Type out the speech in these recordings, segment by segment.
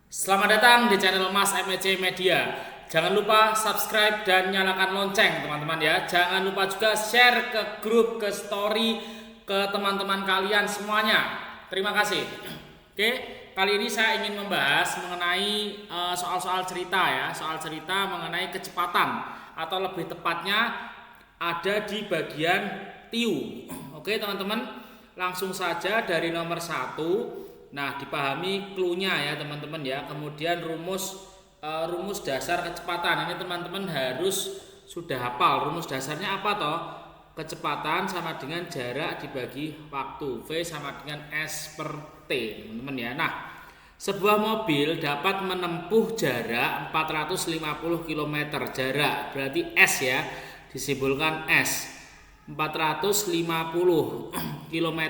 Selamat datang di channel Mas MEC Media. Jangan lupa subscribe dan nyalakan lonceng teman-teman ya. Jangan lupa juga share ke grup, ke story, ke teman-teman kalian semuanya. Terima kasih. Oke, kali ini saya ingin membahas mengenai soal-soal cerita ya. Soal cerita mengenai kecepatan atau lebih tepatnya ada di bagian tiu. Oke teman-teman, langsung saja dari nomor 1. Nah, dipahami clue-nya ya teman-teman ya. Kemudian rumus dasar kecepatan. Ini teman-teman harus sudah hafal. Rumus dasarnya apa toh? Kecepatan sama dengan jarak dibagi waktu. V sama dengan S per T, teman-teman ya. Nah, sebuah mobil dapat menempuh jarak 450 km. Jarak berarti S ya. Disimbolkan S. 450 km.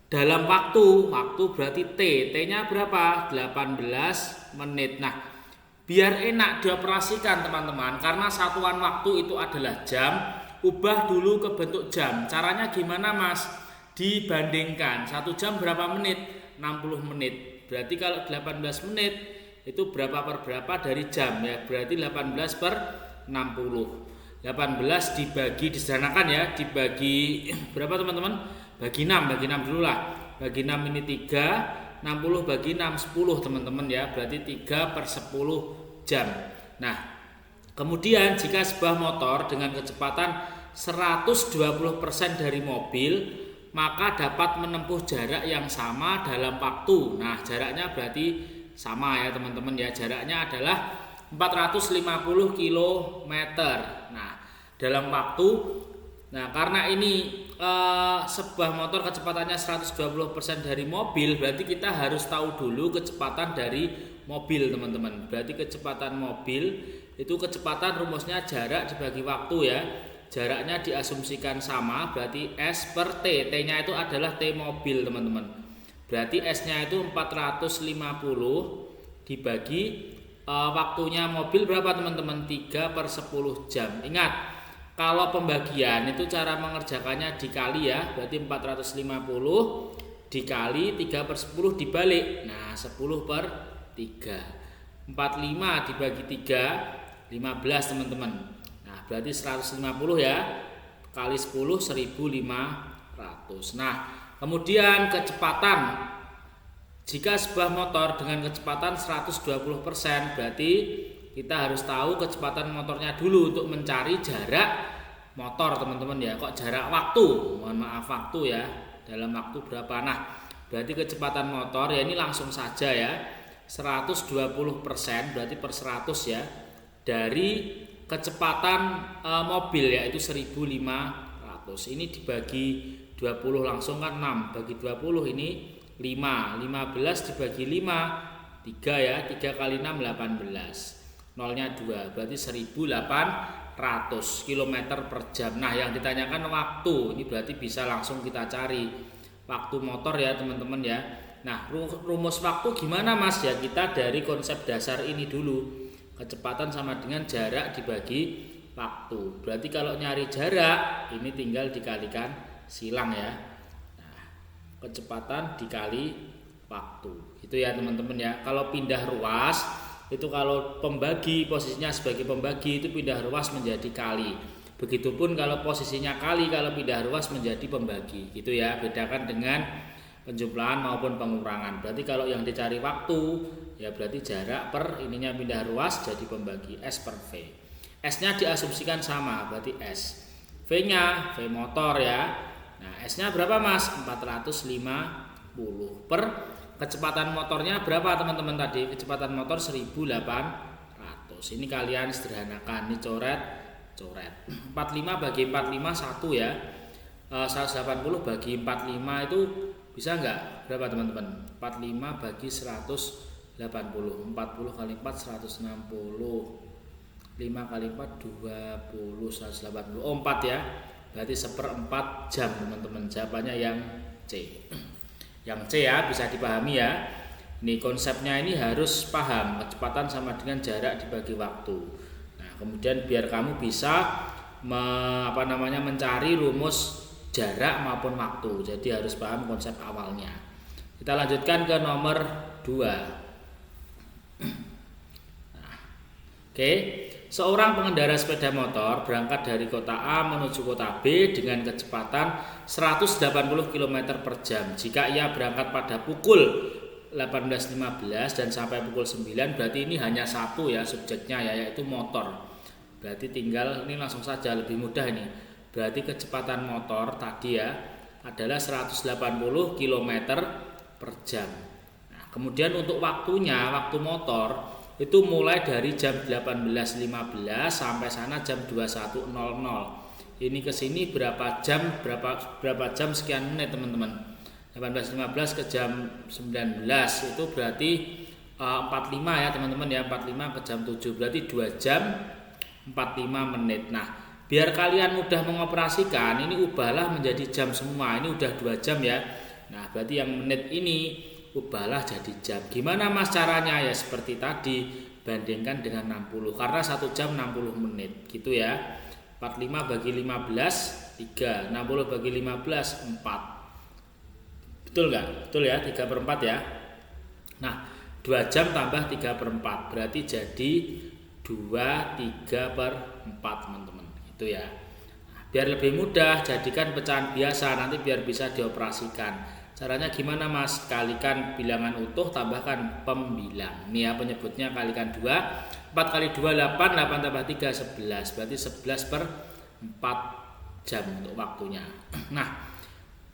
Dalam waktu berarti T-nya berapa? 18 menit. Nah, biar enak dioperasikan teman-teman, karena satuan waktu itu adalah jam, ubah dulu ke bentuk jam. Caranya gimana Mas? Dibandingkan 1 jam berapa menit? 60 menit. Berarti kalau 18 menit itu berapa per berapa dari jam ya? Berarti 18 per 60. 18 dibagi, disederhanakan ya, dibagi berapa teman-teman? Bagi 6 dulu lah. Bagi 6 ini 3, 60 bagi 6 10 teman-teman ya. Berarti 3 per 10 jam. Nah, kemudian jika sebuah motor dengan kecepatan 120% dari mobil, maka dapat menempuh jarak yang sama dalam waktu. Nah, jaraknya berarti sama ya teman-teman ya. Jaraknya adalah 450 km. Nah, dalam waktu. Nah, karena ini sebuah motor kecepatannya 120% dari mobil, berarti kita harus tahu dulu kecepatan dari mobil teman-teman. Berarti kecepatan mobil itu kecepatan rumusnya jarak dibagi waktu ya. Jaraknya diasumsikan sama, berarti S per T. T-nya itu adalah T mobil teman-teman. Berarti S-nya itu 450 dibagi waktunya mobil berapa teman-teman? 3 per 10 jam. Ingat, kalau pembagian itu cara mengerjakannya dikali ya. Berarti 450 dikali 3 per 10 dibalik. Nah, 10 per 3. 45 dibagi 3, 15 teman-teman. Nah, berarti 150 ya. Kali 10, 1500. Nah, kemudian kecepatan. Jika sebuah motor dengan kecepatan 120%, berarti kita harus tahu kecepatan motornya dulu untuk mencari jarak motor teman-teman ya. Kok jarak waktu? Mohon maaf, waktu ya. Dalam waktu berapa? Nah, berarti kecepatan motor ya ini langsung saja ya. 120% berarti per 100 ya. Dari kecepatan mobil yaitu 1500. Ini dibagi 20 langsung kan 6. Bagi 20 ini 5. 15 dibagi 5 3 ya. 3 kali 6 18. Nolnya 2, berarti 1800 km per jam. Nah, yang ditanyakan waktu, ini berarti bisa langsung kita cari waktu motor ya teman-teman ya. Nah, rumus waktu gimana Mas? Ya kita dari konsep dasar ini dulu. Kecepatan sama dengan jarak dibagi waktu. Berarti kalau nyari jarak, ini tinggal dikalikan silang ya. Nah, kecepatan dikali waktu. Itu ya teman-teman ya. Kalau pindah ruas, itu kalau pembagi posisinya sebagai pembagi itu pindah ruas menjadi kali. Begitupun kalau posisinya kali, kalau pindah ruas menjadi pembagi. Gitu ya, bedakan dengan penjumlahan maupun pengurangan. Berarti kalau yang dicari waktu ya berarti jarak per ininya pindah ruas jadi pembagi S per V. S-nya diasumsikan sama, berarti S. V-nya V motor ya. Nah, S-nya berapa Mas? 450 per kecepatan motornya berapa teman-teman tadi? Kecepatan motor 1800. Ini kalian sederhanakan, ini coret. 45 bagi 45 1 ya. 180 bagi 45 itu bisa enggak? Berapa teman-teman? 45 bagi 180. 40 kali 4 160. 5 kali 4 20 180. Oh, 4 ya. Berarti 1/4 jam teman-teman. Jawabannya yang C. Yang C ya, bisa dipahami ya. Ini konsepnya ini harus paham, kecepatan sama dengan jarak dibagi waktu. Nah, kemudian biar kamu bisa mencari rumus jarak maupun waktu. Jadi harus paham konsep awalnya. Kita lanjutkan ke nomor 2. Oke, seorang pengendara sepeda motor berangkat dari kota A menuju kota B dengan kecepatan 180 km per jam. Jika ia berangkat pada pukul 18.15 dan sampai pukul 9, berarti ini hanya satu ya subjeknya ya, yaitu motor. Berarti tinggal ini langsung saja, lebih mudah ini. Berarti kecepatan motor tadi ya adalah 180 km per jam. Nah, kemudian untuk waktunya, waktu motor itu mulai dari jam 18.15 sampai sana jam 21.00. Ini ke sini berapa jam sekian menit teman-teman. 18.15 ke jam 19 itu berarti 45 ya teman-teman ya, 45 ke jam 7 berarti 2 jam 45 menit. Nah, biar kalian mudah mengoperasikan, ini ubahlah menjadi jam semua. Ini udah 2 jam ya. Nah, berarti yang menit ini ubahlah jadi jam. Gimana Mas caranya? Ya seperti tadi, bandingkan dengan 60 karena 1 jam 60 menit gitu ya. 45 bagi 15 3, 60 bagi 15 4. Betul nggak? Betul ya, 3/4 ya. Nah, 2 jam tambah 3/4 berarti jadi 2/3/4 teman-teman. Itu ya. Nah, biar lebih mudah jadikan pecahan biasa nanti biar bisa dioperasikan. Caranya gimana Mas? Kalikan bilangan utuh tambahkan pembilang. Ini ya penyebutnya kalikan 2. 4 kali 2 8, 8 tambah 3 11. Berarti 11/4 jam untuk waktunya. Nah,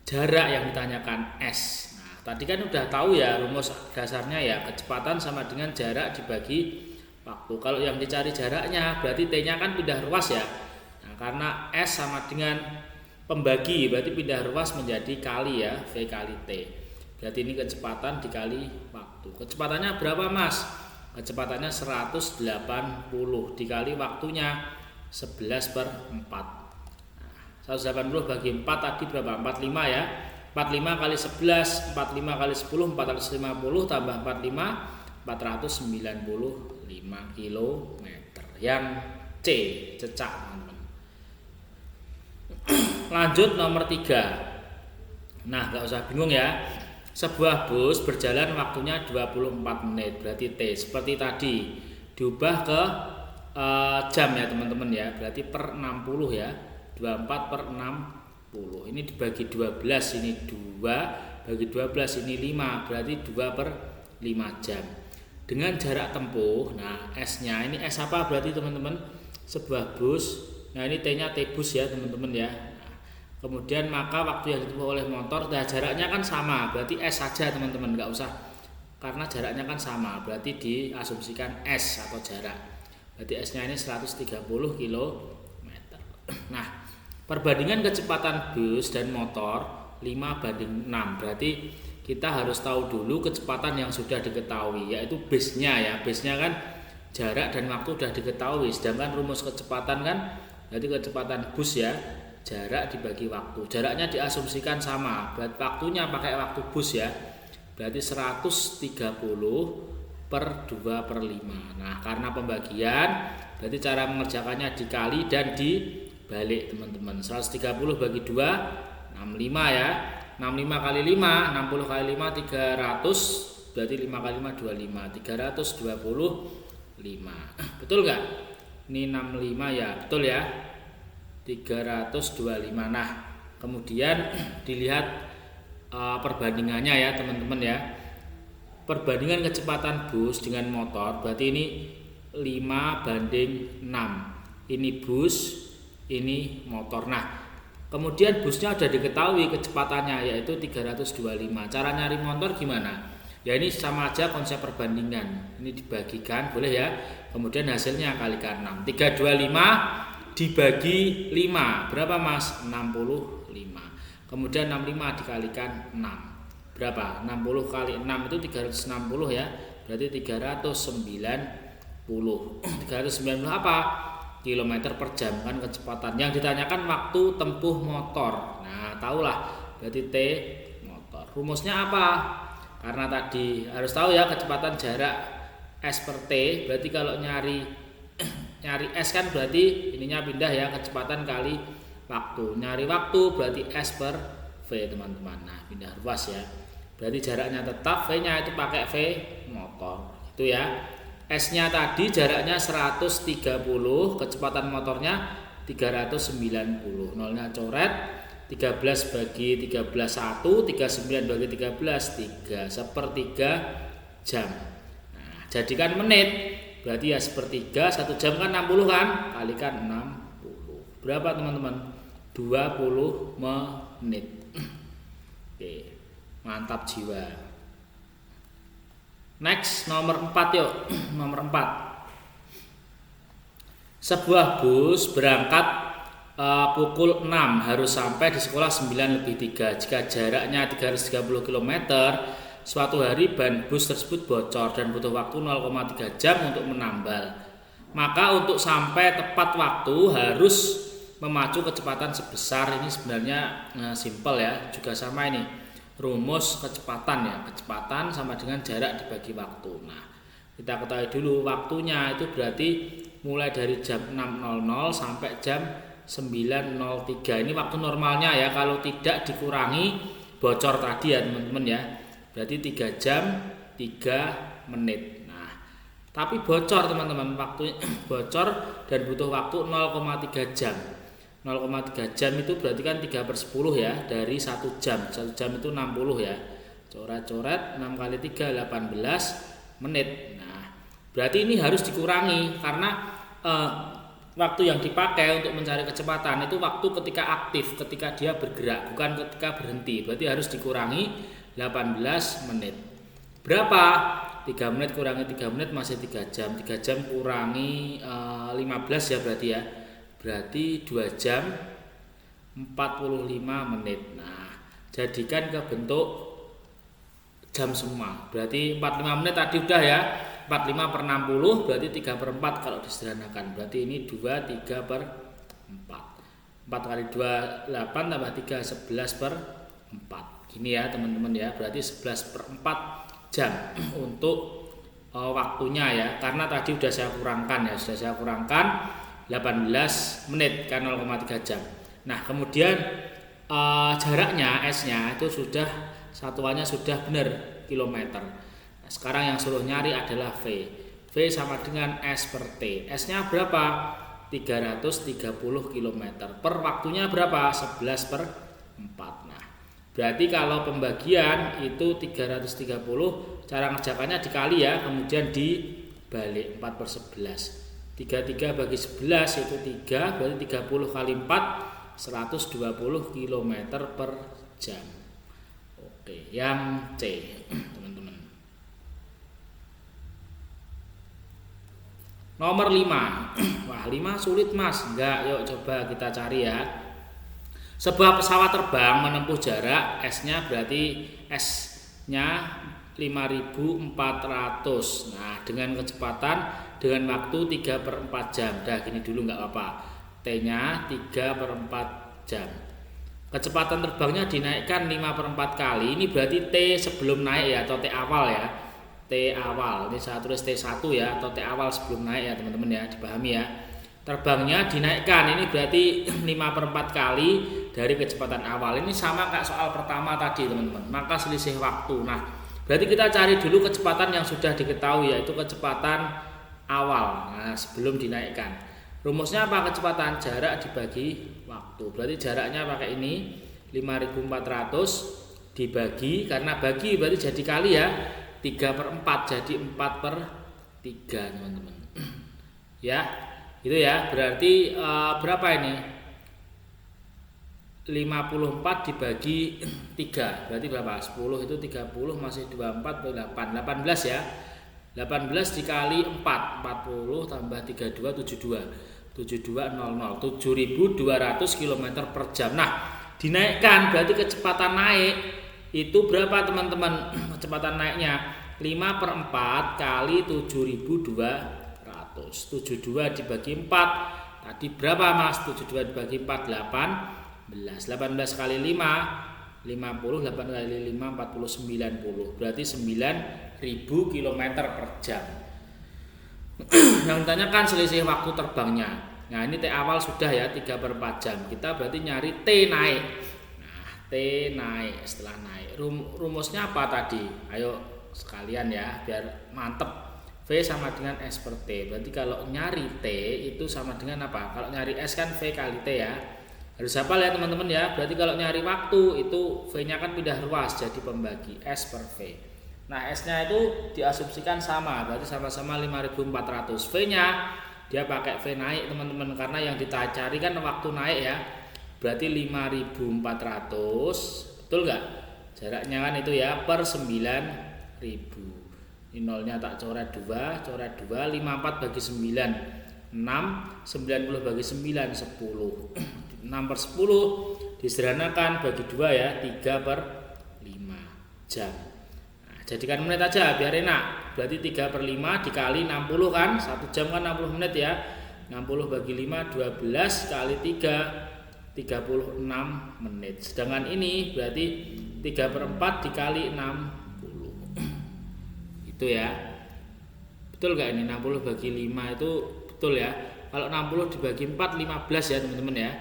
jarak yang ditanyakan S. Nah, tadi kan udah tahu ya rumus dasarnya ya, kecepatan sama dengan jarak dibagi waktu. Kalau yang dicari jaraknya berarti T-nya kan pindah ruas ya. Nah, karena S sama dengan pembagi berarti pindah ruas menjadi kali ya, V kali T. Berarti ini kecepatan dikali waktu. Kecepatannya berapa Mas? Kecepatannya 180 dikali waktunya 11/4. Nah, 180 bagi 4 tadi berapa? 45 ya. 45 kali 11, 45 kali 10 450 tambah 45 495 km. Yang C, cecak teman-teman. Lanjut nomor 3. Nah, nggak usah bingung ya. Sebuah bus berjalan waktunya 24 menit, berarti T. Seperti tadi, diubah ke jam ya teman-teman ya. Berarti per 60 ya. 24/60. Ini dibagi 12, ini 2 bagi 12 ini 5, berarti 2/5 jam. Dengan jarak tempuh, nah S-nya ini S apa berarti teman-teman? Sebuah bus. Nah, ini T-nya T-bus ya teman-teman ya. Nah, kemudian maka waktu yang ditempuh oleh motor, nah jaraknya kan sama, berarti S saja teman-teman, nggak usah karena jaraknya kan sama, berarti diasumsikan S atau jarak. Berarti S-nya ini 130 km. Nah, perbandingan kecepatan bus dan motor 5/6. Berarti kita harus tahu dulu kecepatan yang sudah diketahui, yaitu base-nya ya. Base-nya kan jarak dan waktu sudah diketahui, sedangkan rumus kecepatan kan berarti kecepatan bus ya, jarak dibagi waktu. Jaraknya diasumsikan sama, berarti waktunya pakai waktu bus ya. Berarti 130/2/5. Nah, karena pembagian, berarti cara mengerjakannya dikali dan dibalik teman-teman. 130 bagi 2, 65 ya. 65 kali 5, 60 kali 5, 300. Berarti 5 kali 5, 25. 325. Betul nggak? Ini 65 ya, betul ya. 325. Nah, kemudian dilihat perbandingannya ya teman-teman ya. Perbandingan kecepatan bus dengan motor berarti ini 5/6. Ini bus, ini motor. Nah, kemudian busnya sudah diketahui kecepatannya yaitu 325. Cara nyari motor gimana? Ya ini sama aja konsep perbandingan. Ini dibagikan, boleh ya. Kemudian hasilnya kalikan 6. 325 dibagi 5. Berapa Mas? 65. Kemudian 65 dikalikan 6. Berapa? 60 kali 6 itu 360 ya. Berarti 390. 390 apa? Kilometer per jam kan kecepatan. Yang ditanyakan waktu tempuh motor. Nah, tahulah. Berarti T motor. Rumusnya apa? Karena tadi harus tahu ya kecepatan jarak S per T. Berarti kalau nyari S kan berarti ininya pindah ya, kecepatan kali waktu. Nyari waktu berarti S per V teman-teman. Nah, pindah ruas ya. Berarti jaraknya tetap, V-nya itu pakai V motor. Itu ya. S-nya tadi jaraknya 130, kecepatan motornya 390. Nolnya coret, 13 bagi 13 1, 39 bagi 13 3, sepertiga jam. Nah, jadikan menit, berarti ya sepertiga, 1 jam kan 60 kan, kalikan 60. Berapa teman-teman? 20 menit. Oke, mantap jiwa. Next, nomor 4 yuk. Nomor 4. Sebuah bus berangkat pukul 6 harus sampai di sekolah 9:03. Jika jaraknya 330 km, suatu hari ban bus tersebut bocor dan butuh waktu 0,3 jam untuk menambal. Maka untuk sampai tepat waktu harus memacu kecepatan sebesar, ini sebenarnya simpel ya, juga sama ini. Rumus kecepatan ya, kecepatan sama dengan jarak dibagi waktu. Nah, kita ketahui dulu waktunya itu berarti mulai dari jam 6.00 sampai jam 9.03. Ini waktu normalnya ya, kalau tidak dikurangi bocor tadi ya teman-teman ya. Berarti 3 jam 3 menit. Nah, tapi bocor teman-teman, waktu bocor dan butuh waktu 0,3 jam. 0,3 jam itu berarti kan 3/10 ya, dari 1 jam. 1 jam itu 60 ya. Coret-coret 6 kali 3 18 menit. Nah, berarti ini harus dikurangi karena waktu yang dipakai untuk mencari kecepatan itu waktu ketika aktif, ketika dia bergerak, bukan ketika berhenti. Berarti harus dikurangi 18 menit. Berapa? 3 menit kurangi 3 menit masih 3 jam. 3 jam kurangi 15 ya berarti ya. Berarti 2 jam 45 menit. Nah, jadikan ke bentuk jam semua. Berarti 45 menit tadi udah ya. 45/60 berarti 3/4 kalau disederhanakan. Berarti ini 2 3/4. 4 kali 2 8 tambah 3 11/4. Gini ya teman-teman ya. Berarti 11/4 jam untuk waktunya ya. Karena tadi sudah saya kurangkan ya, sudah saya kurangkan 18 menit kan 0,3 jam. Nah, kemudian jaraknya S-nya itu sudah satuannya sudah benar kilometer. Nah, sekarang yang suruh nyari adalah V. V sama dengan S per T. S-nya berapa? 330 km. Per waktunya berapa? 11/4. Nah, berarti kalau pembagian itu 330, cara ngerjakannya dikali ya, kemudian dibalik 4/11. 33 bagi 11 itu 3, berarti 30 kali 4 120 km per jam. Oke, yang C teman-teman. Nomor 5. Wah, 5 sulit mas. Enggak, yuk coba kita cari ya. Sebuah pesawat terbang menempuh jarak, S-nya berarti S-nya 5.400. Nah, dengan kecepatan dengan waktu 3/4 jam. Dah gini dulu nggak apa-apa. T-nya 3/4 jam. Kecepatan terbangnya dinaikkan 5/4 kali. Ini berarti T sebelum naik ya, atau T awal ya. T awal. Ini saya tulis T1 ya, atau T awal sebelum naik ya teman-teman ya, dipahami ya. Terbangnya dinaikkan, ini berarti 5/4 kali dari kecepatan awal. Ini sama kayak soal pertama tadi teman-teman. Maka selisih waktu. Nah, berarti kita cari dulu kecepatan yang sudah diketahui, yaitu kecepatan awal. Nah, sebelum dinaikkan. Rumusnya apa? Kecepatan jarak dibagi waktu. Berarti jaraknya pakai ini 5.400 dibagi, karena bagi berarti jadi kali ya, 3/4 jadi 4/3 teman-teman. Ya, itu ya. Berarti berapa ini? 54 dibagi 3 berarti berapa? 10 itu 30 masih 24 8 18 ya. 18 dikali 4 40 tambah 32 7200 7.200 km per jam. Nah, dinaikkan berarti kecepatan naik itu berapa teman-teman? Kecepatan naiknya 5/4 kali 7.200. 72 dibagi 4 tadi berapa mas? 72 dibagi 4 18 kali 5 50, 8 kali 5 40 90. Berarti 9.000 km per jam. Yang ditanyakan selisih waktu terbangnya. Nah, ini T awal sudah ya 3/4 jam. Kita berarti nyari T naik. Nah, T naik setelah naik. Rumusnya apa tadi? Ayo sekalian ya biar mantep. V sama dengan S per T. Berarti kalau nyari T itu sama dengan apa? Kalau nyari S kan V kali T ya. Harus hafal ya teman-teman ya. Berarti kalau nyari waktu itu V-nya kan pindah ruas jadi pembagi S per V. Nah, S-nya itu diasumsikan sama, berarti sama-sama 5400. V-nya dia pakai V naik teman-teman, karena yang dicari kan waktu naik ya. Berarti 5400, betul nggak? Jaraknya kan itu ya per 9000. Ini nolnya tak coret 2, 54 bagi 9, 6, 90 bagi 9, 10. 6 per 10 disederhanakan bagi 2 ya, 3 per 5 jam. Nah, jadikan menit aja biar enak. Berarti 3 per 5 dikali 60 kan, 1 jam kan 60 menit ya. 60 bagi 5, 12 kali 3, 36 menit. Sedangkan ini berarti 3 per 4 dikali 60. Itu ya. Betul gak ini? 60 bagi 5 itu betul ya. Kalau 60 dibagi 4, 15 ya teman-teman ya.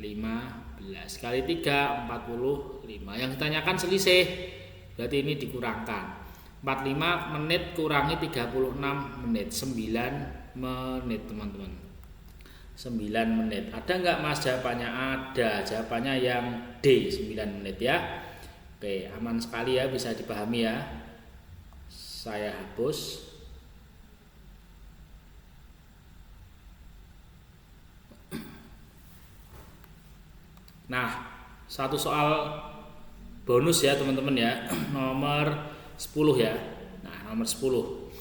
15 kali 3, 45. Yang ditanyakan selisih, berarti ini dikurangkan. 45 menit kurangi 36 menit, 9 menit teman-teman. 9 menit. Ada nggak Mas jawabannya? Ada. Jawabannya yang D, 9 menit ya. Oke, aman sekali ya, bisa dipahami ya. Saya hapus. Nah, satu soal bonus ya teman-teman ya. Nomor 10 ya. Nah, nomor 10.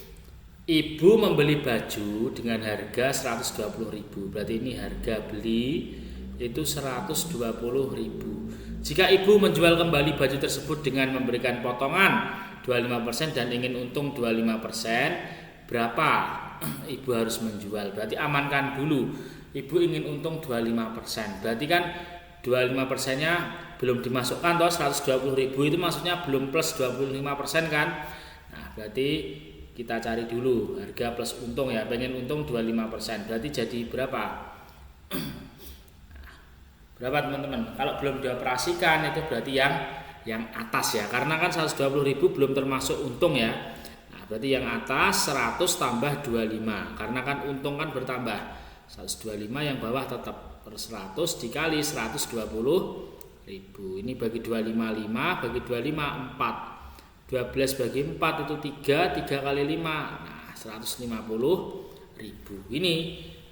Ibu membeli baju dengan harga 120.000. Berarti ini harga beli itu 120.000. Jika ibu menjual kembali baju tersebut dengan memberikan potongan 25% dan ingin untung 25%, berapa ibu harus menjual? Berarti amankan dulu. Ibu ingin untung 25%. Berarti kan 25%-nya belum dimasukkan toh, 120.000 itu maksudnya belum plus 25% kan. Nah, berarti kita cari dulu harga plus untung ya, pengen untung 25%. Berarti jadi berapa? Berapa teman-teman? Kalau belum dioperasikan itu berarti yang atas ya. Karena kan 120.000 belum termasuk untung ya. Nah, berarti yang atas 100 tambah 25. Karena kan untung kan bertambah. 125 yang bawah tetap per 100 dikali 120.000. Ini bagi 255, bagi 25 4. 12 bagi 4 itu 3, 3 kali 5. Nah, 150.000. Ini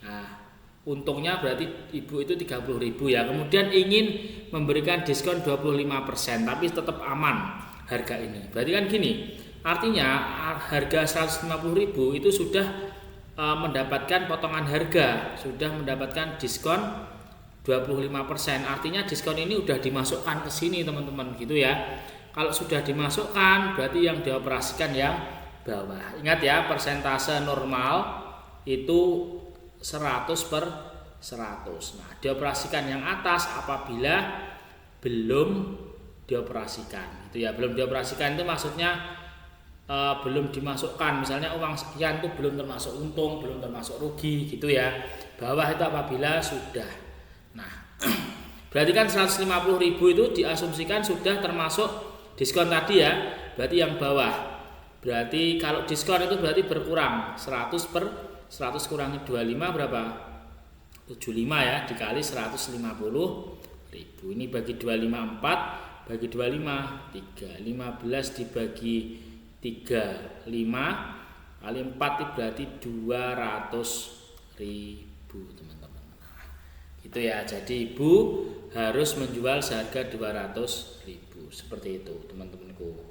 nah, untungnya berarti ibu itu 30.000 ya. Kemudian ingin memberikan diskon 25%, tapi tetap aman harga ini. Berarti kan gini, artinya harga 150.000 itu sudah mendapatkan potongan harga, sudah mendapatkan diskon 25%. Artinya diskon ini sudah dimasukkan ke sini teman-teman gitu ya. Kalau sudah dimasukkan berarti yang dioperasikan yang bawah. Ingat ya, persentase normal itu 100 per 100. Nah, dioperasikan yang atas apabila belum dioperasikan. Itu ya, belum dioperasikan itu maksudnya belum dimasukkan, misalnya uang sekian itu belum termasuk untung, belum termasuk rugi gitu ya. Bawah itu apabila sudah. Nah, berarti kan 150.000 itu diasumsikan sudah termasuk diskon tadi ya. Berarti yang bawah. Berarti kalau diskon itu berarti berkurang. 100 per 100 kurangi 25 berapa? 75 ya, dikali 150.000. Ini bagi 25 4, bagi 25 3. 15 dibagi 3, 5 kali 4 itu berarti 200.000 teman-teman. Nah, gitu ya. Jadi ibu harus menjual seharga 200.000 seperti itu teman-temanku.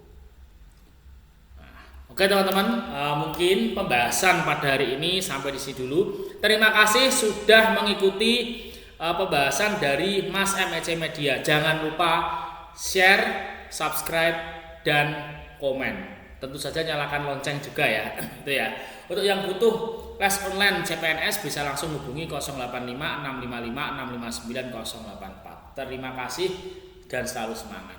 Nah, oke teman-teman, mungkin pembahasan pada hari ini sampai di sini dulu. Terima kasih sudah mengikuti pembahasan dari Mas MEC Media. Jangan lupa share, subscribe, dan komen. Tentu saja nyalakan lonceng juga ya. Itu ya. Untuk yang butuh les online CPNS bisa langsung hubungi 085 655 659 084. Terima kasih dan selalu semangat.